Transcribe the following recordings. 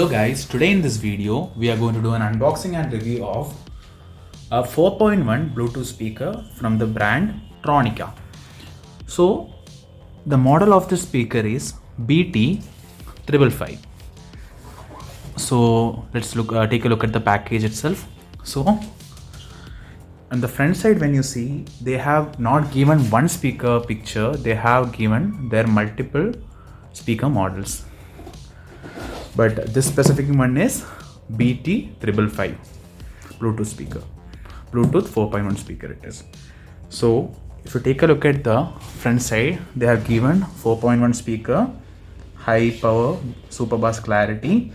Hello guys, today in this video we are going to do an unboxing and review of a 4.1 Bluetooth speaker from the brand Tronica. So the model of this speaker is BT555. So let's take a look at the package itself. So on the front side, when you see, they have not given one speaker picture, they have given their multiple speaker models. But this specific one is BT555 Bluetooth speaker, Bluetooth 4.1 speaker it is. So if you take a look at the front side, they have given 4.1 speaker, high power, super bass clarity,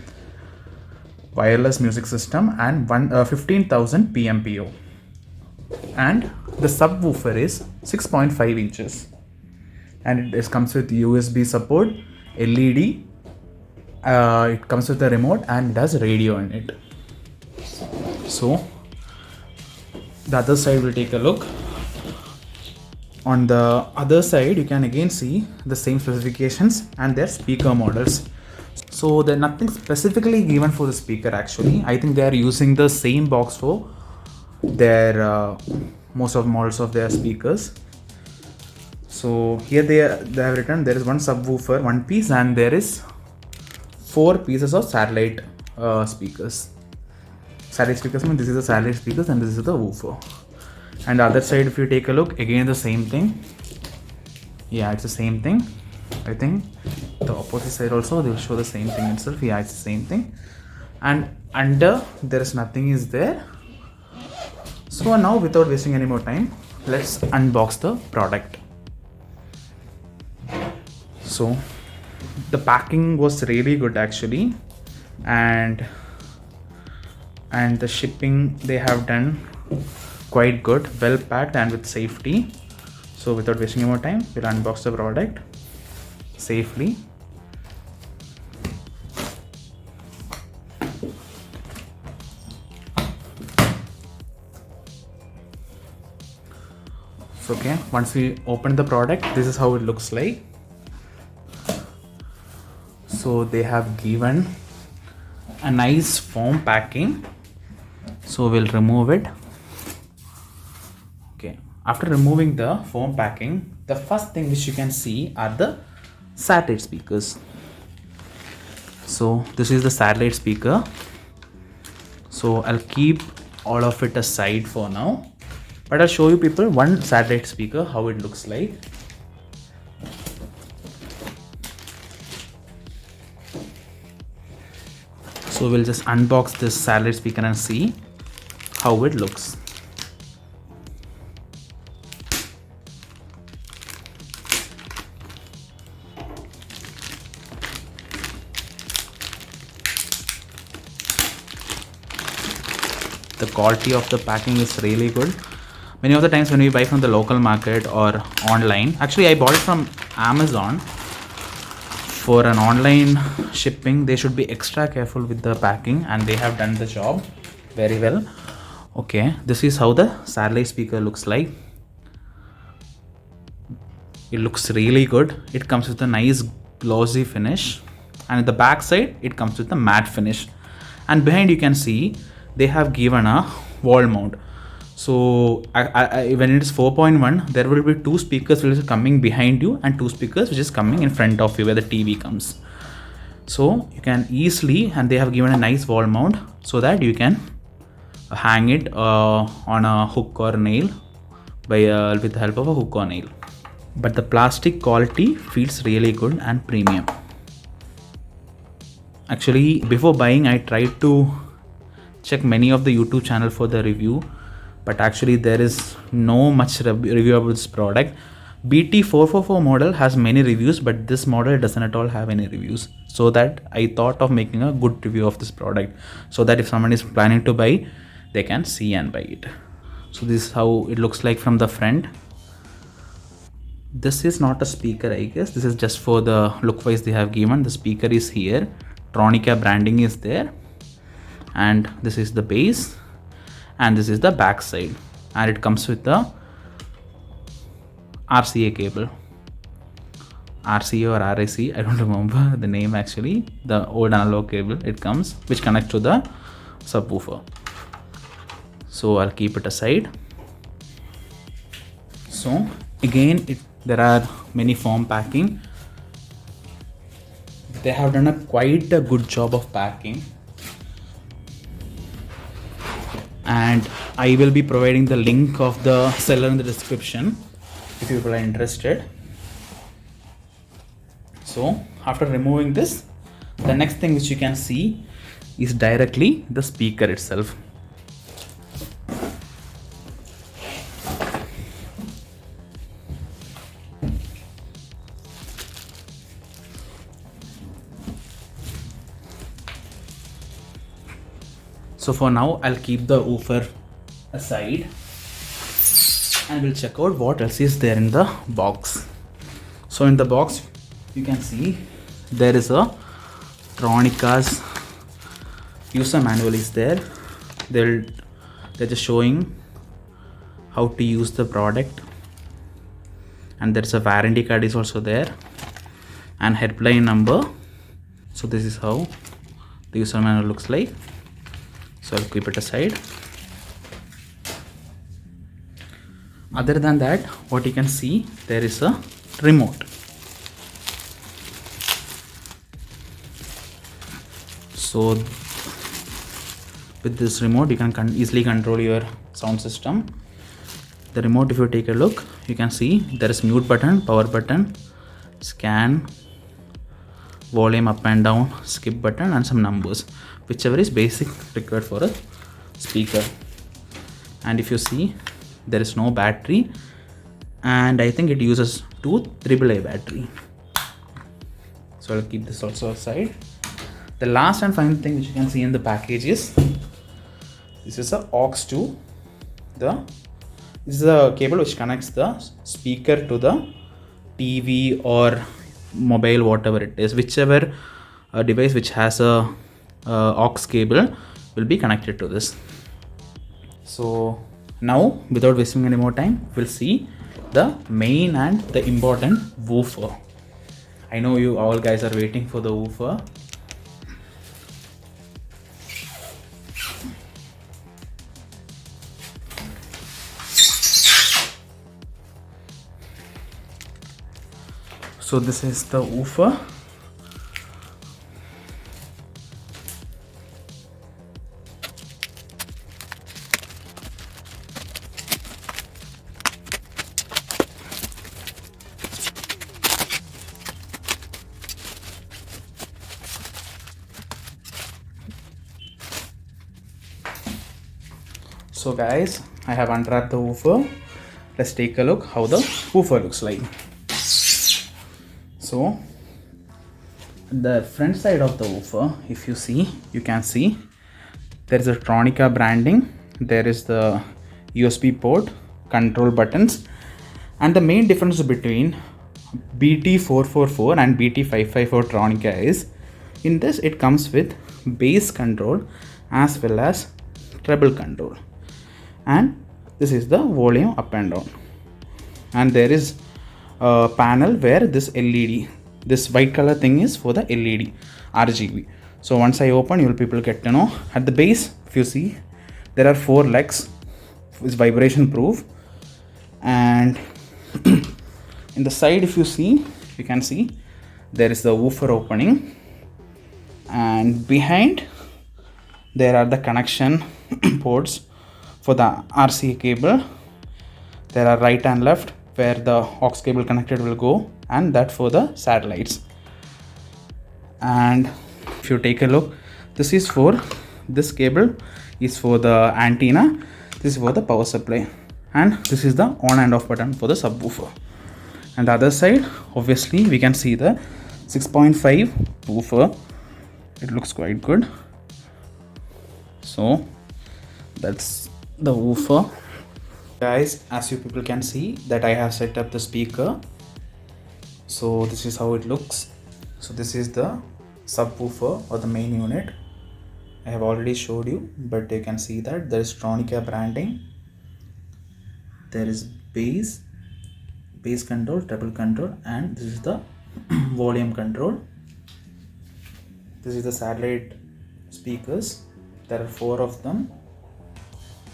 wireless music system, and 15,000 PMPO. And the subwoofer is 6.5 inches, and it comes with USB support, LED. It comes with a remote and does radio in it. So the other side, we'll take a look. On the other side, you can again see the same specifications and their speaker models. So there's nothing specifically given for the speaker actually. I think they are using the same box for their most of models of their speakers. So here they have written there is one subwoofer, one piece, and there is 4 pieces of satellite speakers. Satellite speakers mean this is the satellite speakers and this is the woofer. And the other side, if you take a look, again the same thing. Yeah, it's the same thing. I think the opposite side also they will show the same thing itself. Yeah, it's the same thing. And under there is nothing is there. So now, without wasting any more time, let's unbox the product. So the packing was really good actually, and the shipping they have done quite good, well packed and with safety. So without wasting any more time, we'll unbox the product safely. So okay, once we open the product, this is how it looks like. So they have given a nice foam packing. So we'll remove it. Okay, after removing the foam packing, the first thing which you can see are the satellite speakers. So this is the satellite speaker. So I'll keep all of it aside for now, but I'll show you people one satellite speaker, how it looks like. So we'll just unbox this satellite speaker and see how it looks. The quality of the packing is really good. Many of the times when we buy from the local market or online, actually I bought it from Amazon. For an online shipping, they should be extra careful with the packing, and they have done the job very well. Okay, this is how the satellite speaker looks like. It looks really good. It comes with a nice glossy finish, and at the back side it comes with a matte finish, and behind you can see they have given a wall mount. So when it is 4.1, there will be 2 speakers which is coming behind you and 2 speakers which is coming in front of you where the TV comes. So you can easily, and they have given a nice wall mount so that you can hang it on a hook or nail with the help of a hook or nail. But the plastic quality feels really good and premium. Actually, before buying, I tried to check many of the YouTube channel for the review, but actually there is no much review about this product. BT444 model has many reviews, but this model doesn't at all have any reviews. So that I thought of making a good review of this product, so that if someone is planning to buy, they can see and buy it. So this is how it looks like from the front. This is not a speaker, I guess. This is just for the look wise they have given. The speaker is here. Tronica branding is there. And this is the base. And this is the back side, and it comes with the RCA cable. RC or RAC, I don't remember the name actually, the old analog cable it comes, which connects to the subwoofer. So I'll keep it aside. So again, there are many foam packing. They have done quite a good job of packing, and I will be providing the link of the seller in the description if people are interested. So after removing this, the next thing which you can see is directly the speaker itself. So for now, I'll keep the woofer aside and we'll check out what else is there in the box. So in the box, you can see there is a Tronica's user manual is there. They're just showing how to use the product, and there's a warranty card is also there and helpline number. So this is how the user manual looks like. So I'll keep it aside. Other than that, what you can see, there is a remote. So with this remote, you can easily control your sound system. The remote, if you take a look, you can see there is mute button, power button, scan, volume up and down, skip button, and some numbers, whichever is basic required for a speaker. And if you see, there is no battery, and I think it uses 2 AAA battery. So I'll keep this also aside. The last and final thing which you can see in the package is this is a aux to this is a cable which connects the speaker to the TV or mobile, whatever it is, whichever device which has a aux cable will be connected to this. So now, without wasting any more time, we'll see the main and the important woofer. I know you all guys are waiting for the woofer. So this is the woofer. So guys, I have unwrapped the woofer. Let's take a look how the woofer looks like. So the front side of the woofer, if you see, you can see there is a Tronica branding, there is the USB port, control buttons, and the main difference between BT444 and BT555 Tronica is, in this it comes with bass control as well as treble control, and this is the volume up and down, and there is a panel where this LED, this white color thing is for the LED RGB. So once I open, you will people get to know. At the base, if you see, there are 4 legs, it's vibration proof, and in the side, if you see, you can see there is the woofer opening, and behind there are the connection ports for the RC cable. There are right and left where the aux cable connected will go, and that for the satellites. And if you take a look, this cable is for the antenna, this is for the power supply, and this is the on and off button for the subwoofer. And the other side, obviously we can see the 6.5 woofer. It looks quite good. So that's the woofer. Guys, as you people can see that I have set up the speaker. So this is how it looks. So this is the subwoofer or the main unit. I have already showed you, but you can see that there is Tronica branding. There is bass control, treble control, and this is the volume control. This is the satellite speakers. There are 4 of them.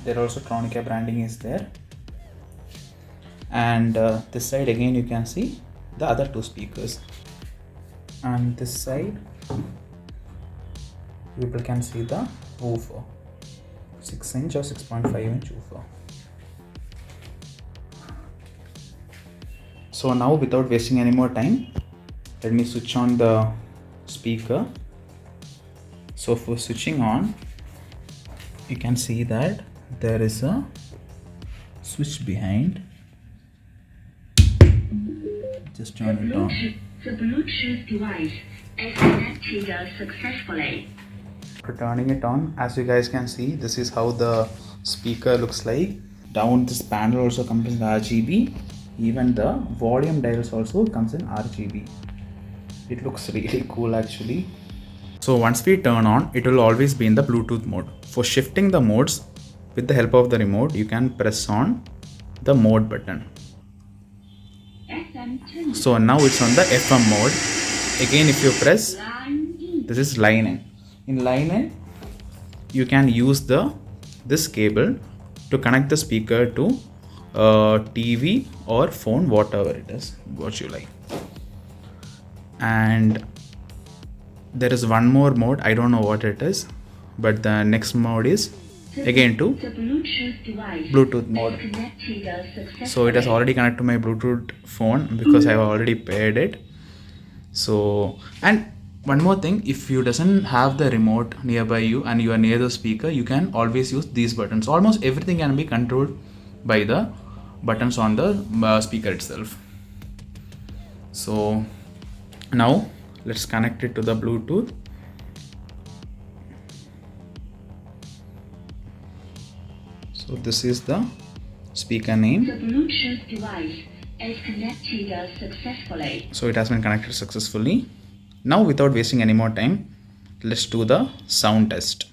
There also Tronica branding is there. And this side again you can see the other 2 speakers. And this side people can see the woofer, 6-inch or 6.5-inch woofer. So now, without wasting any more time, let me switch on the speaker. So for switching on, you can see that there is a switch behind. Just turn it on. The Bluetooth device is connected successfully. After turning it on, as you guys can see, this is how the speaker looks like. Down this panel also comes in RGB. Even the volume dials also comes in RGB. It looks really cool actually. So once we turn on, it will always be in the Bluetooth mode. For shifting the modes, with the help of the remote, you can press on the mode button. So now it's on the FM mode. Again, if you press, this is line in. In line in, you can use this cable to connect the speaker to TV or phone, whatever it is, what you like. And there is one more mode, I don't know what it is, but the next mode is again to Bluetooth mode. So it has already connected to my Bluetooth phone because I have already paired it. So, and one more thing, if you doesn't have the remote nearby you and you are near the speaker, you can always use these buttons. Almost everything can be controlled by the buttons on the speaker itself. So now let's connect it to the Bluetooth. So this is the speaker name. The Bluetooth device is connected successfully. So it has been connected successfully. Now, without wasting any more time, let's do the sound test.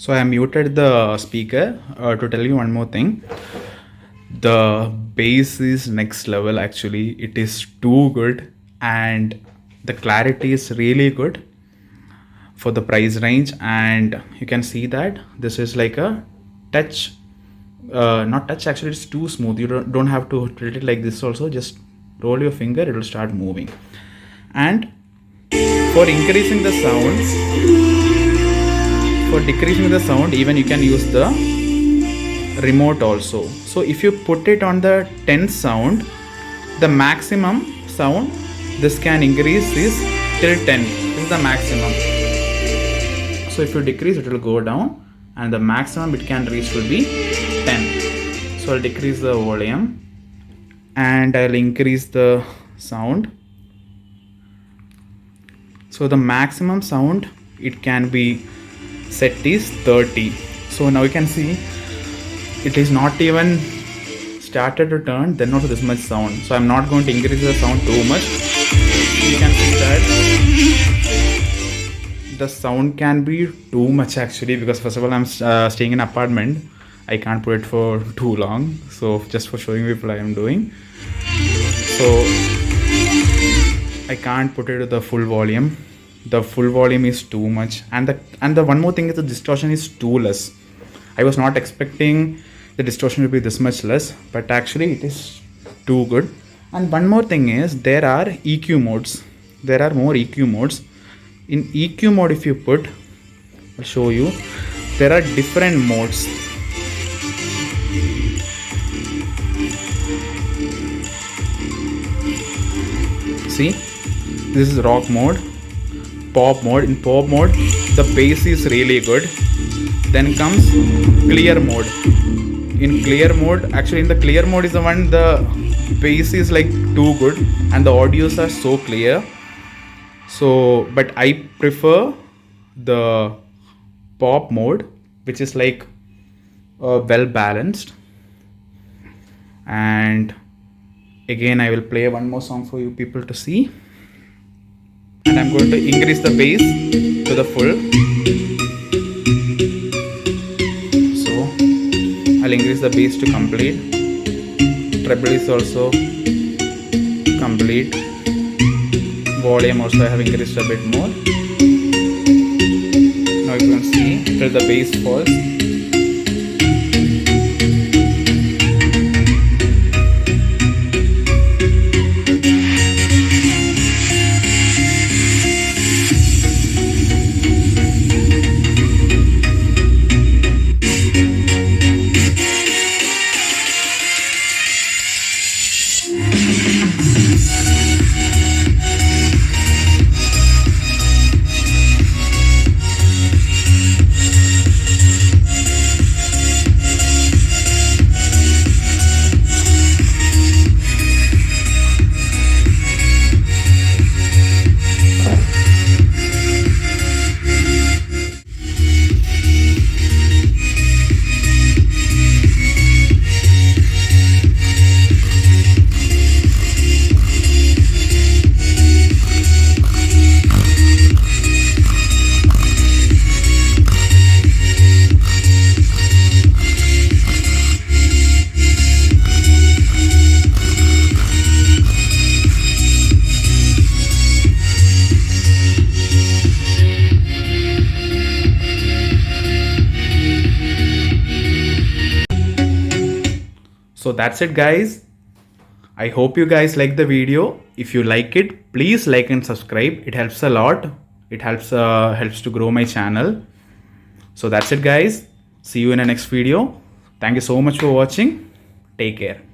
So I muted the speaker to tell you one more thing. The bass is next level actually. It is too good and the clarity is really good for the price range, and you can see that this is like a touch, not touch actually, it's too smooth. You don't have to treat it like this also, just roll your finger, it will start moving. And for increasing the sound, for decreasing the sound, even you can use the remote also. So if you put it on the 10th sound, the maximum sound this can increase is till 10. This is the maximum. So if you decrease, it will go down, and the maximum it can reach will be 10. So I'll decrease the volume and I'll increase the sound. So the maximum sound it can be set is 30. So now you can see it is not even started to turn, then also this much sound. So I'm not going to increase the sound too much. You can see that the sound can be too much actually, because first of all I'm staying in an apartment. I can't put it for too long, so just for showing people I am doing. So I can't put it to the full volume. The full volume is too much, and the one more thing is the distortion is too less. I was not expecting the distortion to be this much less, but actually it is too good. And one more thing is there are EQ modes. There are more EQ modes. In EQ mode, if you put, I'll show you, there are different modes. See, this is rock mode, pop mode. In pop mode, the bass is really good. Then comes clear mode. In clear mode, actually in the clear mode is the one the bass is like too good and the audios are so clear. So, but I prefer the pop mode, which is like well balanced. And again, I will play one more song for you people to see. And I'm going to increase the bass to the full. So I'll increase the bass to complete. Treble is also complete. Volume also I have increased a bit more. Now you can see till the bass falls. So that's it guys. I hope you guys like the video. If you like it, please like and subscribe. It helps a lot. It helps to grow my channel. So that's it guys. See you in the next video. Thank you so much for watching. Take care.